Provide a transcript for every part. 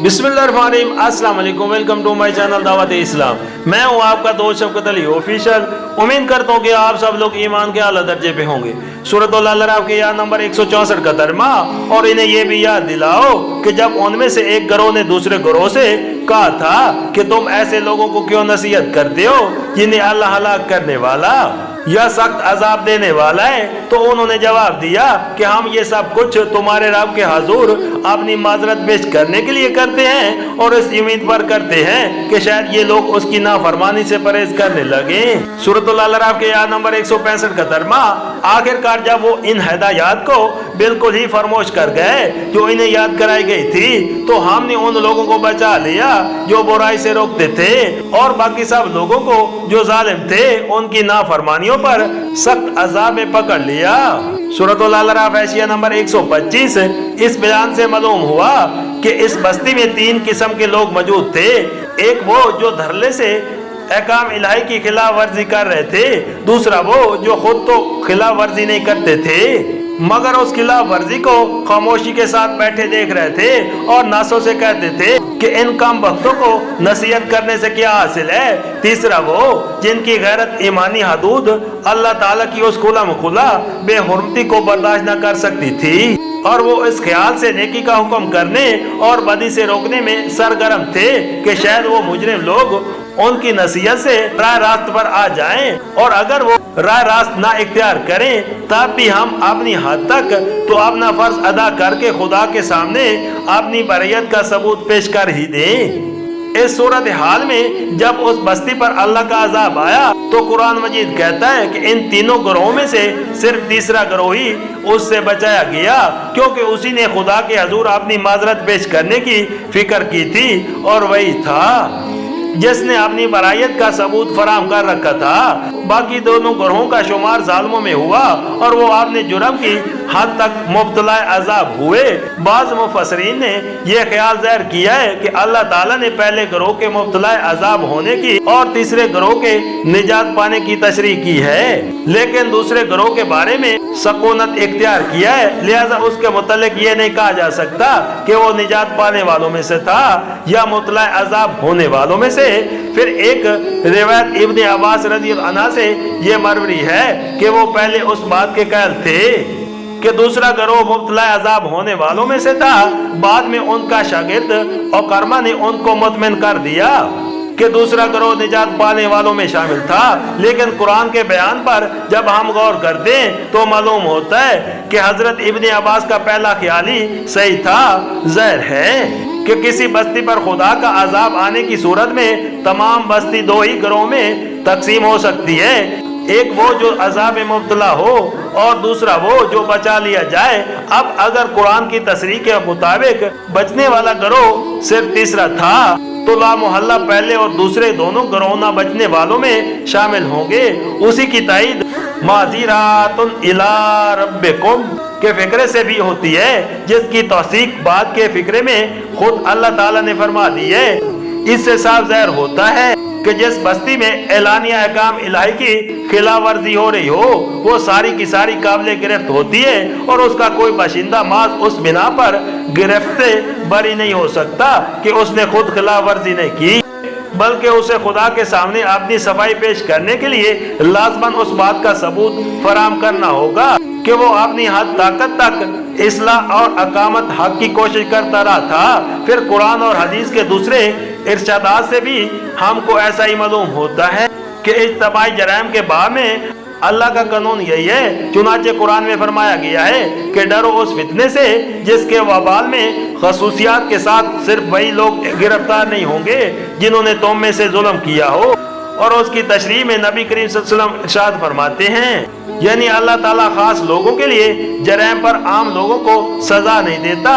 बिस्मिल्लाहिर्रहमानिर्रहीम, अस्सलाम वालेकुम, वेलकम टू माय चैनल दावत इस्लाम। मैं हूं आपका दोस्त शौकत अली ऑफिशियल। उम्मीद करता हूं कि आप सब लोग ईमान के आला दर्जे पे होंगे। सूरत अल-अराफ के या नंबर 164 का तर्जमा। और इन्हें यह भी याद दिलाओ कि जब उनमें से एक गिरोह ने दूसरे गिरोह से कहा था कि तुम ऐसे लोगों को क्यों नसीहत करते हो जिन्हें अल्लाह हलाक करने वाला या सख्त अजाब देने वाला है, तो उन्होंने जवाब दिया कि हम ये सब कुछ तुम्हारे रब के हुजूर अपनी माजरत पेश करने के लिए करते हैं और इस उम्मीद पर करते हैं कि शायद ये लोग उसकी नाफरमानी से परहेज करने लगे। सूरत अल-अराफ के आयत नंबर 165 का तर्जमा। आखिरकार जब वो इन हिदायत को बिल्कुल ही फरमोश कर गए जो इन्हें याद कराई गई थी, तो हमने उन लोगों को बचा लिया जो बुराई से रोकते थे और बाकी सब लोगों को जो जालिम थे उनकी नाफरमानियों पर सख्त अजाब में पकड़ लिया। सूरत अल-अराफ एशिया नंबर 125। इस बयान से मालूम हुआ कि इस बस्ती में 3 किस्म के लोग मौजूद थे। एक वो जो धरले से अहकाम इलाही की खिलाफ वर्जी कर रहे थे, दूसरा वो जो खुद तो खिलाफ वर्जी नहीं करते थे मगर उस खिलाफ वर्जी को खामोशी के साथ बैठे देख रहे थे और नासों से कहते थे कि इन कम वक्तों को नसीहत करने से क्या हासिल है। तीसरा वो जिनकी गैरत ईमानी हदूद अल्लाह ताला की उस खुला बेहुरमती को बर्दाश्त न कर सकती थी और वो इस ख्याल से नेकी का हुक्म करने और बदी से रोकने में सरगर्म थे कि शायद वो मुजरिम लोग उनकी नसीहत से राह रास्त पर आ जाएं, और अगर वो राह रास्त ना इख्तियार करें तब भी हम अपनी हद तक तो अपना फर्ज अदा करके खुदा के सामने अपनी बरियत का सबूत पेश कर ही दें। इस सूरत हाल में जब उस बस्ती पर अल्लाह का अजाब आया तो कुरान मजीद कहता है कि इन तीनों गिरोहों में से सिर्फ तीसरा गिरोह ही उससे बचाया गया, क्योंकि उसी ने खुदा के हुजूर अपनी माजरत पेश करने की फिक्र की थी और वही था जिसने अपनी बरायत का सबूत फराम कर रखा था। बाकी दोनों गिरोहों का शुमार जालिमों में हुआ और वो अपने जुर्म की हद तक मुब्तला अजाब हुए। बाज़ मुफस्सिरीन ने यह ख्याल ज़ाहिर किया है कि अल्लाह ताला ने पहले गिरोह के मुब्तला अजाब होने की और तीसरे गिरोह के निजात पाने की तशरीह की है, लेकिन दूसरे गिरोह के बारे में सकूनत इख्तियार किया है, लिहाजा उसके मुतल्लिक ये नहीं कहा जा सकता कि वो निजात पाने वालों में से था या मुब्तला अजाब होने वालों में से। फिर एक रिवायत इब्ने अब्बास रज़ियल्लाहु अन्हु से ये मरवी है कि वो पहले उस बात के कायल थे कि दूसरा गिरोह मुब्तला अजाब होने वालों में से था। बाद में उनका शागिर्द औकरमा ने उनको मुतमिन कर दिया कि दूसरा गिरोह निजात पाने वालों में शामिल था, लेकिन कुरान के बयान पर जब हम गौर करते हैं तो मालूम होता है कि हजरत इब्ने अब्बास का पहला ख्याल ही सही था। ज़ाहिर है कि किसी बस्ती पर खुदा का अजाब आने की सूरत में तमाम बस्ती 2 ही गिरोह में तकसीम हो सकती है, एक वो जो अजाब में मुब्तला हो और दूसरा वो जो बचा लिया जाए। अब अगर कुरान की तशरीह के मुताबिक बचने वाला गिरोह सिर्फ तीसरा था तो ला मोहल्ला पहले और दूसरे दोनों गिरोह न बचने वालों में शामिल होंगे। उसी की तायीद माज़ीरातुन इला रब्बिकुम के फिक्रे से भी होती है, जिसकी तौसीक बाद के फिक्रे में खुद अल्लाह ताला ने फरमा दी है। इससे साफ ज़ाहिर होता है कि जिस बस्ती में एलानिया अहकाम इलाही की खिलाफ वर्जी हो रही हो वो सारी की सारी काबिल गिरफ्त होती है और उसका कोई बाशिंदा माज उस बिना पर गिरफ्त से बरी नहीं हो सकता कि उसने खुद खिलाफ वर्जी नहीं की, बल्कि उसे खुदा के सामने अपनी सफाई पेश करने के लिए लाजमन उस बात का सबूत फराम करना होगा कि वो अपनी हद ताकत तक इस्लाह और अकामत हक की कोशिश करता रहा था। फिर कुरान और हदीस के दूसरे इरशादात से भी हमको ऐसा ही मालूम होता है कि इज्तमाई जराइम के बारे में अल्लाह का कानून यही है। चुनाचे कुरान में फरमाया गया है कि डरो उस फितने से जिसके वबाल में खसूसियात के साथ सिर्फ वही लोग गिरफ्तार नहीं होंगे जिन्होंने तुम में से जुल्म किया हो। और उसकी तशरीह में नबी करीम सल्लल्लाहु अलैहि वसल्लम इरशाद फरमाते हैं, यानी अल्लाह ताला खास लोगों के लिए जराइम पर आम लोगों को सजा नहीं देता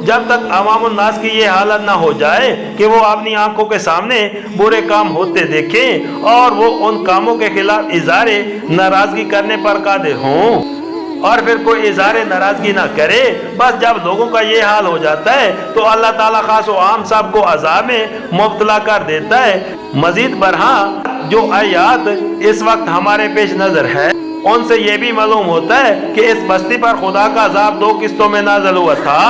जब तक अवामुन नास की ये हालत ना हो जाए कि वो अपनी आंखों के सामने बुरे काम होते देखें और वो उन कामों के खिलाफ इज़हारे नाराजगी करने पर कादिर हों और फिर कोई इज़हारे नाराजगी ना करे। बस जब लोगों का ये हाल हो जाता है तो अल्लाह ताला खास व आम सब को अज़ाब में मुब्तला कर देता है। मजीद बरहां जो आयात इस वक्त हमारे पेश नजर है उनसे ये भी मालूम होता है कि इस बस्ती पर खुदा का अज़ाब 2 किस्तों में नाज़िल हुआ था।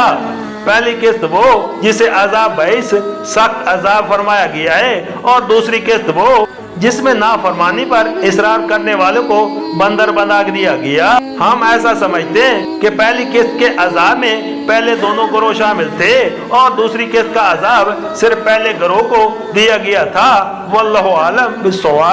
पहली किस्त वो जिसे अजाब बाइस सख्त अजाब फरमाया गया है, और दूसरी किस्त वो जिसमें नाफरमानी पर इसरार करने वालों को बंदर बना दिया गया। हम ऐसा समझते हैं कि पहली किस्त के अजाब में पहले दोनों गिरोह शामिल थे और दूसरी किस्त का अजाब सिर्फ पहले गिरोह को दिया गया था। वल्लाहु आलम बिस्सवाब।